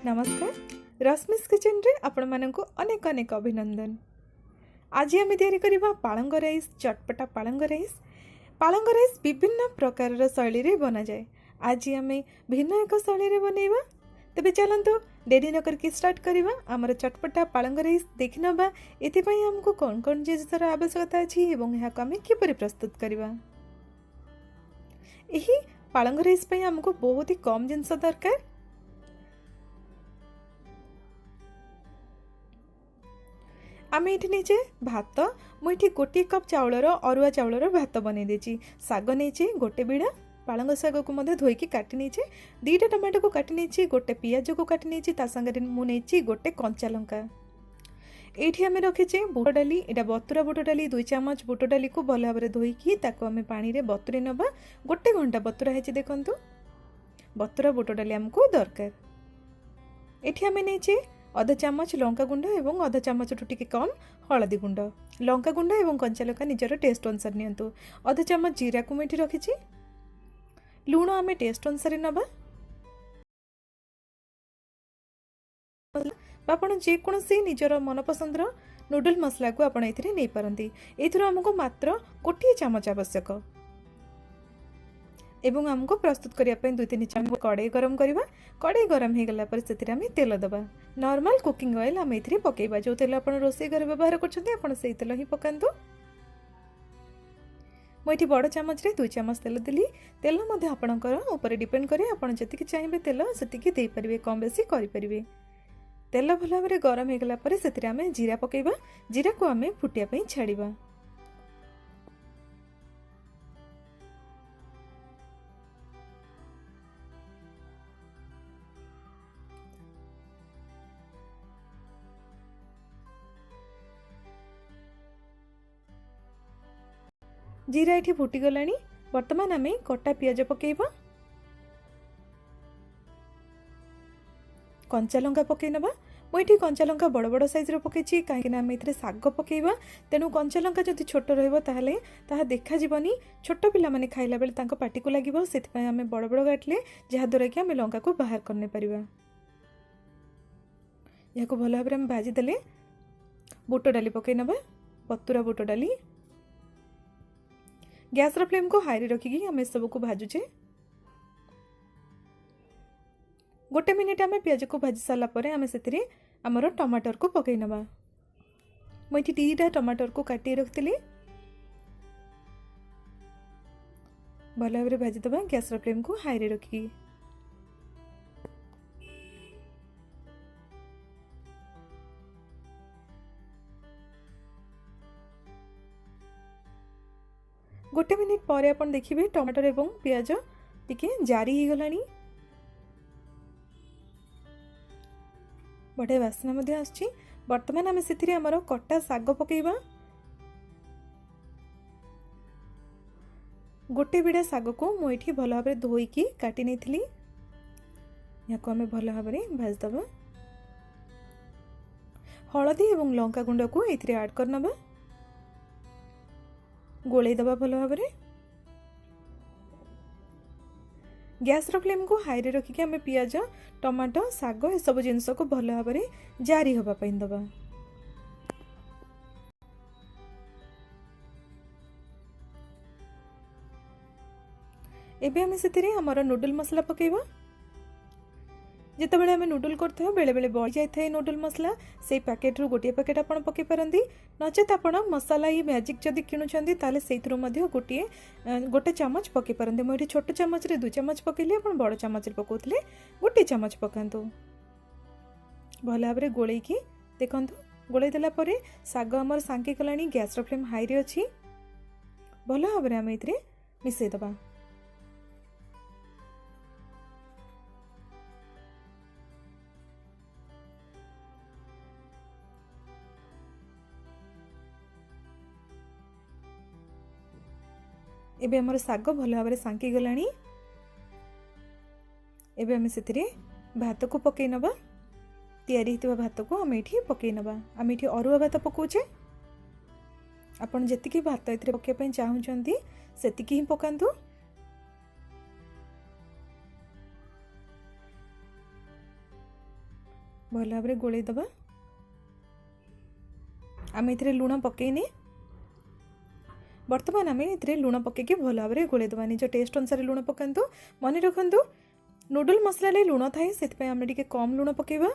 नमस्कार रश्मिस किचन रे आपण मानक अनेक अनेक अभिनंदन। आज आम तैयारी करबा पालंग राइस चटपटा पालंग राइस विभिन्न प्रकार शैली रे बना जाए। आज आम भिन्न एक शैली रे बनैबा। तबे चलंतु डेरी न करके स्टार्ट करबा हमर चटपटा पालंग राइस देखि नबा। एथि पई हमको कोन कोन जिनिसर आवश्यकता अछि एवं एहा आम किपरि प्रस्तुत करबा। एही पालंग राइस पई हमको बहुत ही कम जिनिस दरकार। आम ये नहीं भात मुझे गोटे कप चाउलर अरुआ चाउलर भात बनई देची। साग नहीं गोटे बिड़ा पालंग साग को धोईकी काटी नहीं दीटा टमाटो को काटी नहीं गोटे पियाज को काटी नहीं सांगे मुझे गोटे कंचा लंका। ये आम रखीचे बुट डाली यहाँ बतुरा बुट डाली 2 चामच बुट डाली को भल भाव धोईकी आम पानी रे बतुरी नवा। गोटे घंटा बतुरा है देखु बतुरा बुट डाली आमको दरकार। ये आम नहीं आधा चामच लंका गुंड एवं आधा चामच टी कम हलदी गुंड लंका गुंड एवं कंचा लंका निजर टेस्ट अनुसार नियंतु। आधा चामच जीरा को मुझे रखी लुण आम टेस्ट अनुसार नवा। आपण जेकोसी निजर मनपसंद नूडल मसला को आपण एथिरे नै पारंती। एथिरो हमको मात्र गोटे चामच आवश्यक एवं हमको प्रस्तुत करने 2-3 चामच कड़े गरम करवा। कड़े गरम हो गला पर से आम तेल दबा। नॉर्मल कुकिंग ऑयल आम ए पकेबा। जो तेल आप रोषे घर व्यवहार कर तेल ही पकातु। मुझे बड़ चामच रे 2 चामच तेल देली। तेल आपणकर ऊपर डिपेंड करे आप जी चाहिए तेल से पारे कम बेसी करें। तेल भल भाव गरम हो गला पर से आम जीरा पकेबा। जीरा को आम फुटिया छाड़वा। जीरा ये फुटीगला। बर्तमान आम कटा पियाज पकेबा। कंचा लंका पकई नवा। मुझे कंचा लंका बड़ बड़ साइज पकई कहीं आम ए साग पकेबा। तेणु कंचा लंका जदि छोट रहा देखा जीवनी छोट पिला माने खाइला बेले पाटी को लगे से आम बड़ बड़ काटिले जहाद्वारा कि आम लंका को बाहर करने पारिबा। या भल भाव में भाजीदेले बुट डाली पकई नवा। बतुरा बुट डाली गैस फ्लेम को हाई रखिकी आम सब को भाजुचे। गोटे मिनिट आम पियाज को भाजी सारा पर आम से आमर टमाटर को पकई नवा। मुझे 2टा टमाटर को काटी रखी भल भाव भाजीदबा। गैस फ्लेम को हाई रखिकी गोटे मिनिट पर आप देखिए टमाटर एवं पियाज टिके जारी हो गलानी। बढ़िया बास्ना आसछि। वर्तमान आम से आमर कटा साग पकेबा। गोटे बिड़ा साग को मुझे भल भाव धोईकी काटी नहीं या आम भल भाव भाजदबा। हलदी एवं लंका गुंड को ये ऐड करनबा। गोले दबा भल भाव। गैस फ्लेम को हाई रखिकी आम पियाज टमाटो साग ए सब जिनस को भल भाव जारी होगा दबा। एबे आम से आमर नूडल मसला पकेबा। जिते बड़े आम नूडल करते बेले बेले बड़ी जाए नूडल मसला से पैकेट रू गोटे पैकेट आप पकई पारती। नचेत आप मसला ये मैजिक जदि किणुंट ताले से गोटे चामच पकई पारती। मुझे छोट चामच रे 2 चामच पकईली आप बड़ चामच पकाउले गोटे चामच पकातु। भल भाव गोल देखु गोल देलापर साग आमर सांकी गला। गैस फ्लेम हाई रे अच्छी भल भाव आम ये मिसईदबा। एबे हमर साग भल भाव सांकी गला। एबे आम से भात को पकई नवा। तैयारी भात को आम ये पकई नवा। आम ये अरुआ भात पकाउचे। आपन जेतिकी भात ये पकाइबा चाहूँगी सेतिकी ही पकातु। भल भाव गोल दबा। आम ए लुण पकईने बर्तमान आम ए लुण पकईकी भल भाव गोल दबा। निज टेस्ट अनुसार लुण पकातु। मन रखु नूडल मसला लुण थाए से आम टे कम लुण पकेबा।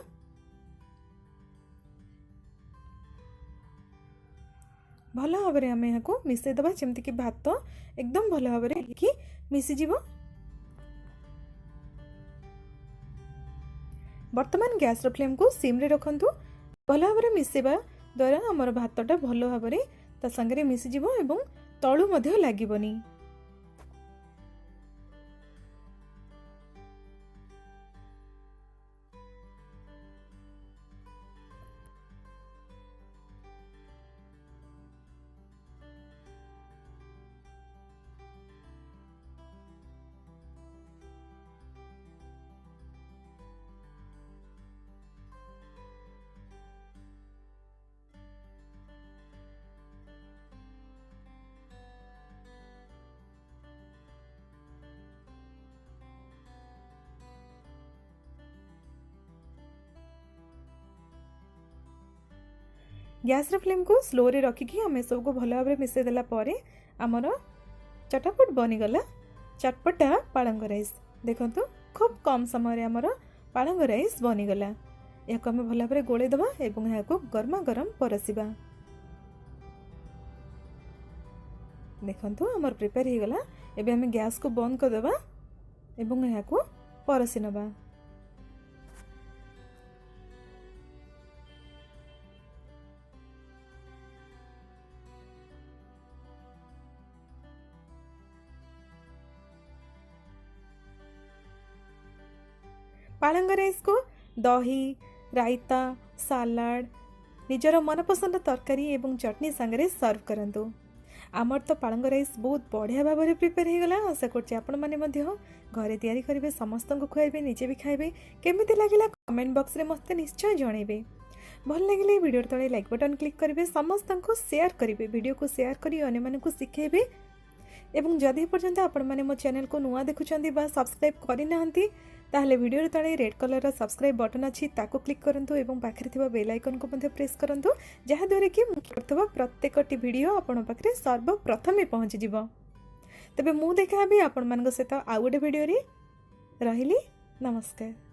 भल भाव आम यहाँ मिसईदबा जमती कि भात एकदम भल भाव मिसीज। बर्तमान गैस फ्लेम को सिम रे रखंतु। भल भाव मिसेबा द्वारा आमर भातटा भल भाव ता संगे मिसीज एवं तलु मध्य लागबनी। गैस फ्लेम को स्लो रे रखिकी आम सब को भल भाव मिसई देला परे आमर चटपट बनीगला चटपटा पालंग राइस। देखंतु खूब कम समय आमर पालंग राइस बनीगला। या आम भल भाव गोल दबा एवं यहाँ गरमा गरम परसिबा। देखंतु आमर प्रिपेयर हो गला। एबे आम गैस को बंद कर देबा एवं यहाँ परसी नबा। पालंग राइस को दही रायता सालाड निजर मनपसंद तरकारी एवं चटनी सांगे सर्व करंतु। आमर तो पालंग राइस बहुत बढ़िया भाव में प्रिपेयर हो गला। आशा करछि आपण माने मध्य घरे तैयारी करेंगे, समस्त को खुआइबे, निजे भी खाइबे। केमिति लागिला कमेंट बॉक्स रे मते निश्चय जणैबे। भल लगे वीडियो तले लाइक बटन क्लिक करेंगे, समस्त को शेयर करेंगे, वीडियो को शेयर करी अन्य मानक शिखेबे। एवं जदि पर्यंत आपण माने मो चैनल को नुआ देखुछंती बा सब्सक्राइब करि नाहंती ताहले वीडियो तले रेड कलर रा सब्सक्राइब बटन अछि ताको क्लिक करंतु एवं पाखरे थिबा बेल आइकन को मध्ये प्रेस करंतु जहा द्वारा कि मु करतबा प्रत्येकटी वीडियो आपण पाखरे सर्वप्रथमे पहुंची जिवो। तबे मु देखाबी आपण मानक सहित आ गोटे वीडियो रे। रहिली, नमस्कार।